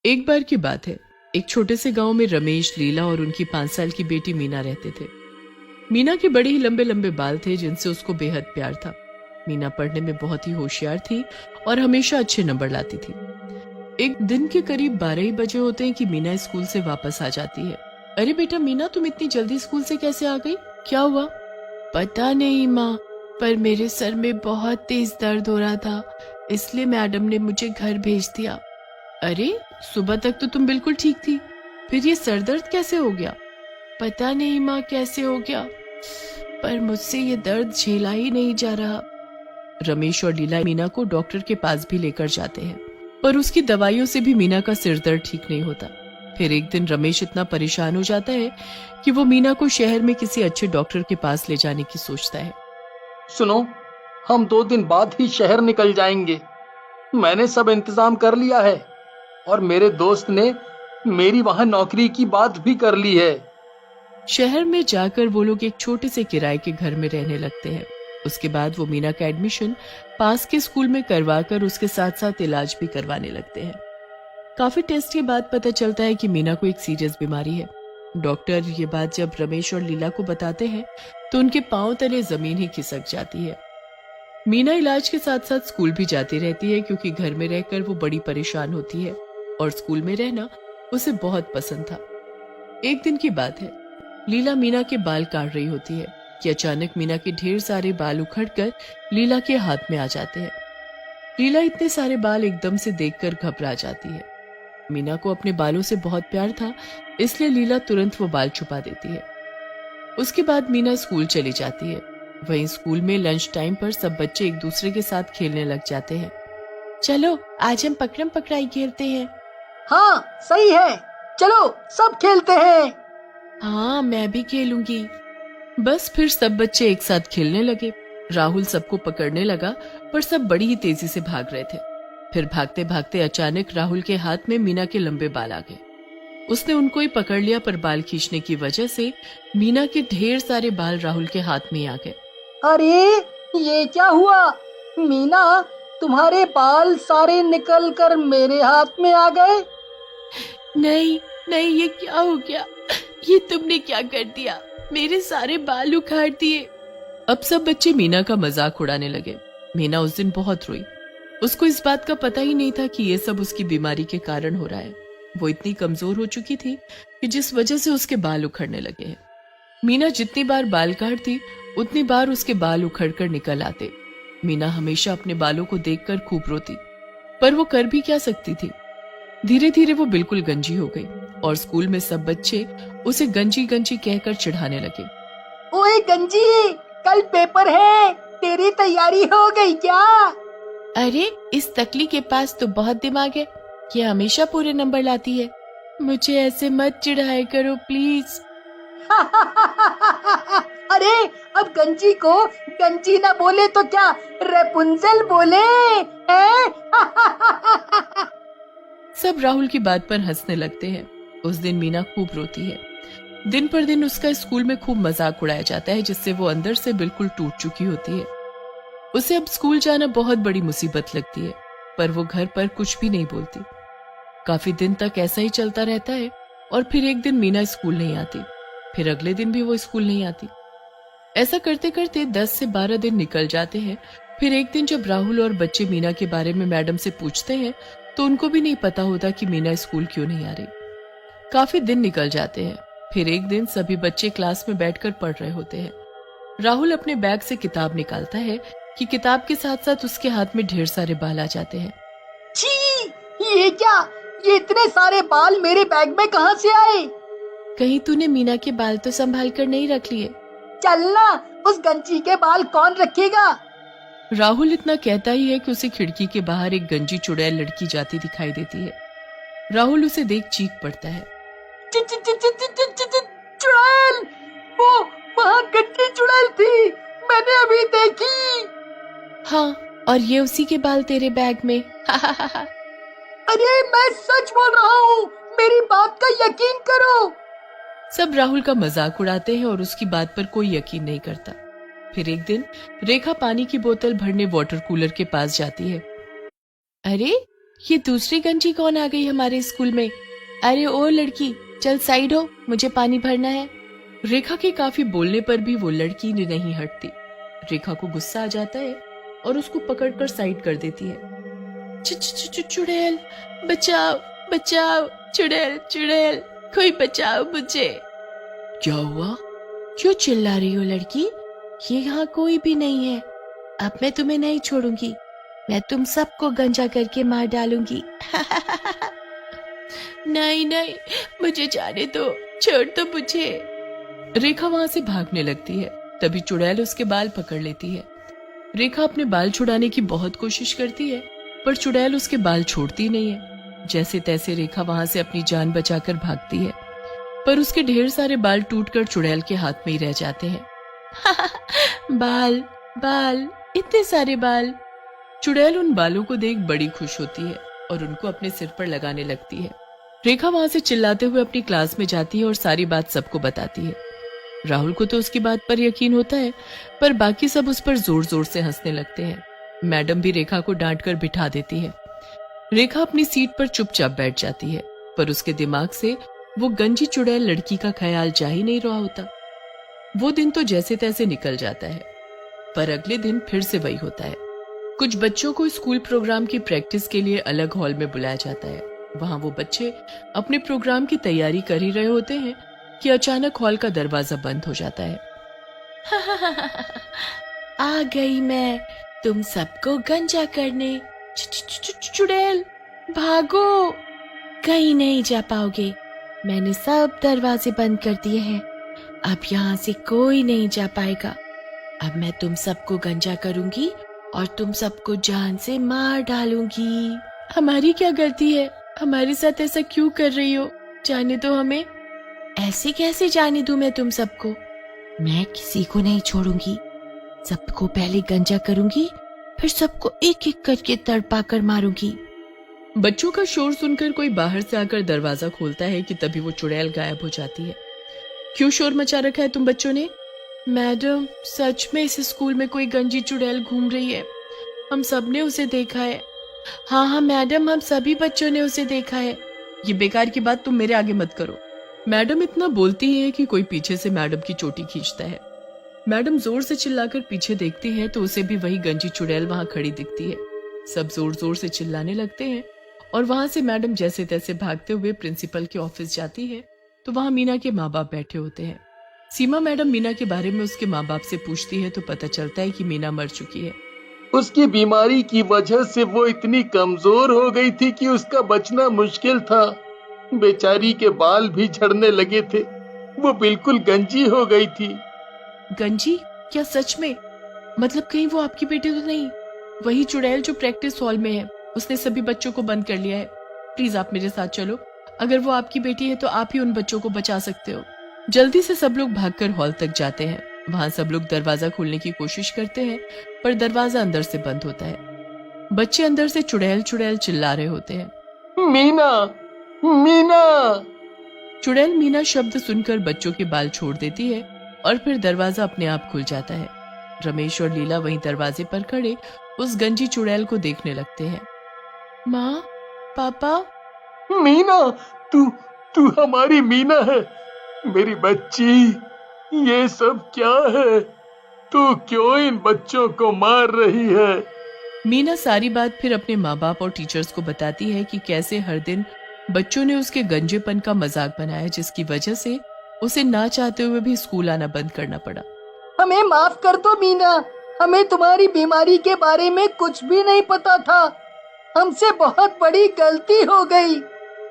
एक बार की बात है। एक छोटे से गांव में रमेश, लीला और उनकी 5 साल की बेटी मीना रहते थे। मीना के बड़े ही लंबे लंबे बाल थे जिनसे उसको बेहद प्यार था। मीना पढ़ने में बहुत ही होशियार थी और हमेशा अच्छे नंबर लाती थी। एक दिन के करीब 12 ही बजे होते हैं कि मीना स्कूल से वापस आ जाती है। अरे बेटा मीना, तुम इतनी जल्दी स्कूल से कैसे आ गई? क्या हुआ? पता नहीं माँ, पर मेरे सर में बहुत तेज दर्द हो रहा था, इसलिए मैडम ने मुझे घर भेज दिया। अरे, सुबह तक तो तुम बिल्कुल ठीक थी, फिर ये सर दर्द कैसे हो गया? पता नहीं माँ कैसे हो गया, पर मुझसे ये दर्द झेला ही नहीं जा रहा। रमेश और लीला मीना को डॉक्टर के पास भी लेकर जाते हैं, पर उसकी दवाइयों से भी मीना का सिर दर्द ठीक नहीं होता। फिर एक दिन रमेश इतना परेशान हो जाता है कि वो मीना को शहर में किसी अच्छे डॉक्टर के पास ले जाने की सोचता है। सुनो, हम 2 दिन बाद ही शहर निकल जाएंगे। मैंने सब इंतजाम कर लिया है और मेरे दोस्त ने मेरी वहां नौकरी की बात भी कर ली है। शहर में जाकर वो लोग एक छोटे से किराए के घर में रहने लगते हैं। उसके बाद वो मीना का एडमिशन पास के स्कूल में करवाकर उसके साथ साथ इलाज भी करवाने लगते हैं। काफी टेस्ट के बाद पता चलता है कि मीना को एक सीरियस बीमारी है। डॉक्टर ये बात जब रमेश और लीला को बताते हैं तो उनके पांव तले जमीन ही खिसक जाती है। मीना इलाज के साथ साथ स्कूल भी जाती रहती है क्योंकि घर में रहकर वो बड़ी परेशान होती है और स्कूल में रहना उसे बहुत पसंद था। एक दिन की बात है, लीला मीना के बाल काट रही होती है कि अचानक मीना के ढेर सारे बाल उखड़कर लीला के हाथ में आ जाते हैं। लीला इतने सारे बाल एकदम से देखकर घबरा जाती है। मीना को अपने बालों से बहुत प्यार था, इसलिए लीला तुरंत वो बाल छुपा देती है। उसके बाद मीना स्कूल चली जाती है। वहीं स्कूल में लंच टाइम पर सब बच्चे एक दूसरे के साथ खेलने लग जाते हैं। चलो आज हम पकड़म पकड़ाई खेलते हैं। हाँ सही है, चलो सब खेलते हैं। हाँ मैं भी खेलूंगी। बस फिर सब बच्चे एक साथ खेलने लगे। राहुल सबको पकड़ने लगा, पर सब बड़ी ही तेजी से भाग रहे थे। फिर भागते भागते अचानक राहुल के हाथ में मीना के लंबे बाल आ गए। उसने उनको ही पकड़ लिया, पर बाल खींचने की वजह से मीना के ढेर सारे बाल राहुल के हाथ में आ गए। अरे ये क्या हुआ मीना, तुम्हारे बाल सारे निकल कर मेरे हाथ में आ गए। नहीं नहीं, ये क्या हो गया? ये तुमने क्या कर दिया? मेरे सारे बाल उखाड़ दिए। अब सब बच्चे मीना का मजाक उड़ाने लगे। मीना उस दिन बहुत रोई। उसको इस बात का पता ही नहीं था कि ये सब उसकी बीमारी के कारण हो रहा है। वो इतनी कमजोर हो चुकी थी कि जिस वजह से उसके बाल उखड़ने लगे हैं। मीना जितनी बार बाल काटती उतनी बार उसके बाल उखड़ कर निकल आते। मीना हमेशा अपने बालों को देखकर खूब रोती, पर वो कर भी क्या सकती थी। धीरे धीरे वो बिल्कुल गंजी हो गई और स्कूल में सब बच्चे उसे गंजी गंजी कहकर चिढ़ाने लगे। ओए गंजी, कल पेपर है, तेरी तैयारी हो गई क्या? अरे इस तकली के पास तो बहुत दिमाग है, ये हमेशा पूरे नंबर लाती है। मुझे ऐसे मत चिढ़ाया करो प्लीज। अरे अब गंजी को गंजी ना बोले तो क्या रेपुंजल बोले हैं? सब राहुल की बात पर हंसने लगते हैं। उस दिन मीना खूब रोती है। दिन पर दिन उसका स्कूल में खूब मजाक उड़ाया जाता है, जिससे वो अंदर से बिल्कुल टूट चुकी होती है। उसे अब स्कूल जाना बहुत बड़ी मुसीबत लगती है, पर वो घर पर कुछ भी नहीं बोलती। काफी दिन तक ऐसा ही चलता रहता है और फिर एक दिन मीना स्कूल नहीं आती। फिर अगले दिन भी वो स्कूल नहीं आती। ऐसा करते करते 10 से 12 दिन निकल जाते हैं। फिर एक दिन जब राहुल और बच्चे मीना के बारे में मैडम से पूछते हैं तो उनको भी नहीं पता होता कि मीना स्कूल क्यों नहीं आ रही। काफी दिन निकल जाते हैं। फिर एक दिन सभी बच्चे क्लास में बैठकर पढ़ रहे होते हैं। राहुल अपने बैग से किताब निकालता है कि किताब के साथ साथ उसके हाथ में ढेर सारे बाल आ जाते हैं। छी, ये क्या? ये इतने सारे बाल मेरे बैग में कहाँ से आए? कहीं तूने मीना के बाल तो संभाल कर नहीं रख लिए? चलना, उस गंजी के बाल कौन रखेगा? राहुल इतना कहता ही है कि उसे खिड़की के बाहर एक गंजी चुड़ैल लड़की जाती दिखाई देती है। राहुल उसे देख चीख पड़ता है। चुड़ैल, वो वहाँ गंजी चुड़ैल थी, मैंने अभी देखी। हाँ, और ये उसी के बाल तेरे बैग में। अरे मैं सच बोल रहा हूँ, मेरी बात का यकीन करो। सब राहुल का मजाक उड़ाते हैं और उसकी बात पर कोई यकीन नहीं करता। फिर एक दिन रेखा पानी की बोतल भरने वाटर कूलर के पास जाती है। अरे ये दूसरी गंजी कौन आ गई हमारे स्कूल में? अरे ओ लड़की, चल साइड हो, मुझे पानी भरना है। रेखा के काफी बोलने पर भी वो लड़की नहीं हटती। रेखा को गुस्सा आ जाता है और उसको पकड़कर साइड कर देती है। चुड़ैल, बचाओ बचाओ, चुड़ैल चुड़ैल, कोई बचाओ मुझे। क्या हुआ? क्यों चिल्ला रही हो लड़की? ये यहाँ कोई भी नहीं है। अब मैं तुम्हें नहीं छोड़ूंगी, मैं तुम सबको गंजा करके मार डालूंगी। नहीं नहीं, मुझे जाने दो, छोड़ दो मुझे। रेखा वहां से भागने लगती है। तभी चुड़ैल उसके बाल पकड़ लेती है। रेखा अपने बाल छुड़ाने की बहुत कोशिश करती है, पर चुड़ैल उसके बाल छोड़ती नहीं है। जैसे तैसे रेखा वहां से अपनी जान बचाकर भागती है, पर उसके ढेर सारे बाल टूटकर चुड़ैल के हाथ में ही रह जाते हैं। बाल बाल, इतने सारे बाल। चुड़ैल उन बालों को देख बड़ी खुश होती है और उनको अपने सिर पर लगाने लगती है। रेखा वहां से चिल्लाते हुए अपनी क्लास में जाती है और सारी बात सबको बताती है। राहुल को तो उसकी बात पर यकीन होता है, पर बाकी सब उस पर जोर जोर से हंसने लगते हैं। मैडम भी रेखा को डांट कर बिठा देती है। रेखा अपनी सीट पर चुपचाप बैठ जाती है, पर उसके दिमाग से वो गंजी चुड़ैल लड़की का ख्याल जा ही नहीं रहा होता। वो दिन तो जैसे तैसे निकल जाता है, पर अगले दिन फिर से वही होता है। कुछ बच्चों को स्कूल प्रोग्राम की प्रैक्टिस के लिए अलग हॉल में बुलाया जाता है। वहां वो बच्चे अपने प्रोग्राम की तैयारी कर ही रहे होते हैं कि अचानक हॉल का दरवाजा बंद हो जाता है। आ गई मैं तुम सबको गंजा करने। चुड़ैल भागो, कहीं नहीं जा पाओगे। मैंने सब दरवाजे बंद कर दिए हैं, अब यहाँ से कोई नहीं जा पाएगा। अब मैं तुम सबको गंजा करूंगी और तुम सबको जान से मार डालूंगी। हमारी क्या गलती है? हमारे साथ ऐसा क्यों कर रही हो? जाने दो हमें। ऐसे कैसे जाने दूं मैं तुम सबको? मैं किसी को नहीं छोड़ूंगी, सबको पहले गंजा करूंगी, फिर सबको एक एक करके तड़पा कर मारूंगी। बच्चों का शोर सुनकर कोई बाहर से आकर दरवाजा खोलता है कि तभी वो चुड़ैल गायब हो जाती है। क्यों शोर मचा रखा है तुम बच्चों ने? मैडम, सच में इस स्कूल में कोई गंजी चुड़ैल घूम रही है, हम सब ने उसे देखा है। हाँ हाँ मैडम, हम सभी बच्चों ने उसे देखा है। ये बेकार की बात तुम मेरे आगे मत करो। मैडम इतना बोलती है कि कोई पीछे से मैडम की चोटी खींचता है। मैडम जोर से चिल्लाकर पीछे देखती है तो उसे भी वही गंजी चुड़ैल वहां खड़ी दिखती है। सब जोर जोर से चिल्लाने लगते हैं और वहां से मैडम जैसे तैसे भागते हुए प्रिंसिपल के ऑफिस जाती है तो वहां मीना के माँ बाप बैठे होते हैं। सीमा मैडम मीना के बारे में उसके माँ बाप से पूछती है तो पता चलता है कि मीना मर चुकी है। उसकी बीमारी की वजह से वो इतनी कमजोर हो गई थी कि उसका बचना मुश्किल था। बेचारी के बाल भी झड़ने लगे थे, वो बिल्कुल गंजी हो गई थी। गंजी? क्या सच में? मतलब कहीं वो आपकी बेटी तो नहीं? वही चुड़ैल जो प्रैक्टिस हॉल में है, उसने सभी बच्चों को बंद कर लिया है। प्लीज आप मेरे साथ चलो, अगर वो आपकी बेटी है तो आप ही उन बच्चों को बचा सकते हो। जल्दी से सब लोग भागकर हॉल तक जाते हैं। वहां सब लोग दरवाजा खोलने की कोशिश करते हैं, पर दरवाजा अंदर से बंद होता है। बच्चे अंदर से चुड़ैल चुड़ैल चिल्ला रहे होते हैं। मीना, मीना। चुड़ैल मीना शब्द सुनकर बच्चों के बाल छोड़ देती है और फिर दरवाजा अपने आप खुल जाता है। रमेश और लीला वहीं दरवाजे पर खड़े उस गंजी चुड़ैल को देखने लगते हैं। माँ, पापा। मीना, तू हमारी मीना है, मेरी बच्ची। ये सब क्या है? तू क्यों इन बच्चों को मार रही है? मीना सारी बात फिर अपने माँ बाप और टीचर्स को बताती है कि कैसे हर दिन बच्चों ने उसके गंजेपन का मजाक बनाया, जिसकी वजह से उसे ना चाहते हुए भी स्कूल आना बंद करना पड़ा। हमें माफ कर दो मीना, हमें तुम्हारी बीमारी के बारे में कुछ भी नहीं पता था, हमसे बहुत बड़ी गलती हो गई।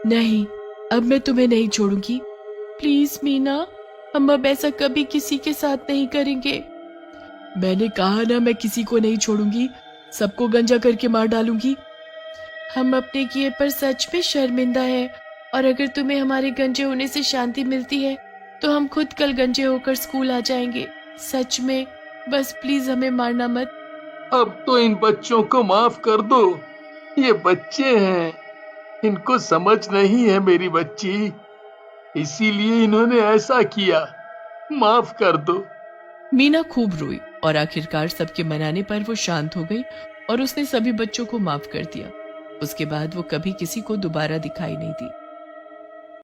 नहीं, अब मैं तुम्हें नहीं छोड़ूंगी। प्लीज मीना, हम अब ऐसा कभी किसी के साथ नहीं करेंगे। मैंने कहा ना, मैं किसी को नहीं छोड़ूंगी, सबको गंजा करके मार डालूंगी। हम अपने किए पर सच में शर्मिंदा है, और अगर तुम्हें हमारे गंजे होने से शांति मिलती है तो हम खुद कल गंजे होकर स्कूल आ जाएंगे। सच में, बस प्लीज हमें मारना मत। अब तो इन बच्चों को माफ कर दो, ये बच्चे हैं, इनको समझ नहीं है मेरी बच्ची, इसीलिए इन्होंने ऐसा किया, माफ कर दो। मीना खूब रोई और आखिरकार सबके मनाने पर वो शांत हो गई और उसने सभी बच्चों को माफ कर दिया। उसके बाद वो कभी किसी को दोबारा दिखाई नहीं दी।